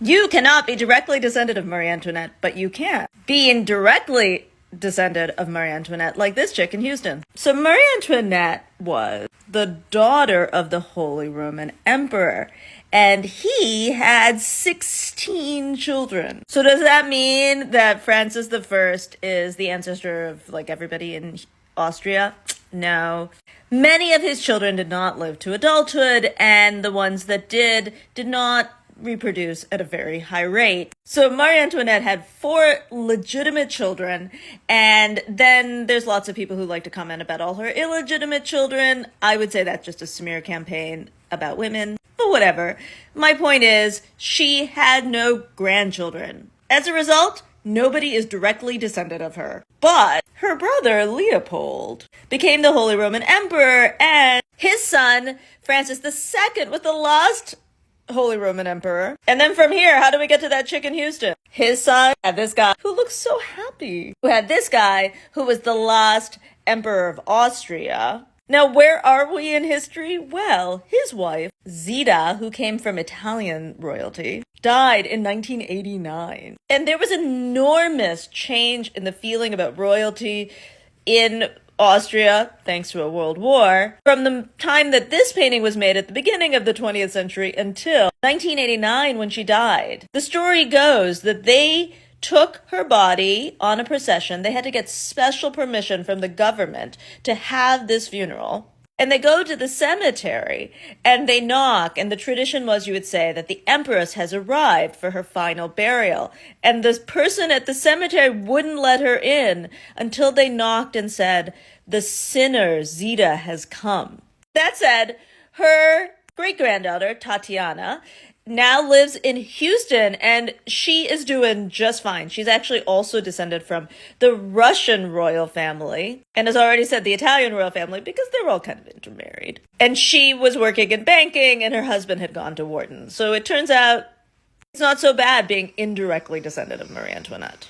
You cannot be directly descended of Marie Antoinette, but you can be indirectly descended of Marie Antoinette, like this chick in Houston. So Marie Antoinette was the daughter of the Holy Roman Emperor, and he had 16 children. So does that mean that Francis I is the ancestor of like everybody in Austria? No. Many of his children did not live to adulthood, and the ones that did not reproduce at a very high rate. So Marie Antoinette had 4 legitimate children, and then there's lots of people who like to comment about all her illegitimate children. I would say that's just a smear campaign about women, but whatever. My point is, she had no grandchildren. As a result, nobody is directly descended of her. But her brother, Leopold, became the Holy Roman Emperor, and his son, Francis II, was the last Holy Roman Emperor. And then from here, how do we get to that chick in Houston? His son had this guy who looks so happy, who had this guy who was the last Emperor of Austria. Now, where are we in history? Well, his wife, Zita, who came from Italian royalty, died in 1989. And there was enormous change in the feeling about royalty in Austria, thanks to a world war, from the time that this painting was made at the beginning of the 20th century until 1989 when she died. The story goes that they took her body on a procession. They had to get special permission from the government to have this funeral. And they go to the cemetery and they knock. And the tradition was, you would say, that the Empress has arrived for her final burial. And the person at the cemetery wouldn't let her in until they knocked and said, "The sinner Zita has come." That said, her great-granddaughter, Tatiana, now lives in Houston, and she is doing just fine. She's actually also descended from the Russian royal family, and as already said, the Italian royal family, because they're all kind of intermarried. And she was working in banking, and her husband had gone to Wharton. So it turns out it's not so bad being indirectly descended of Marie Antoinette.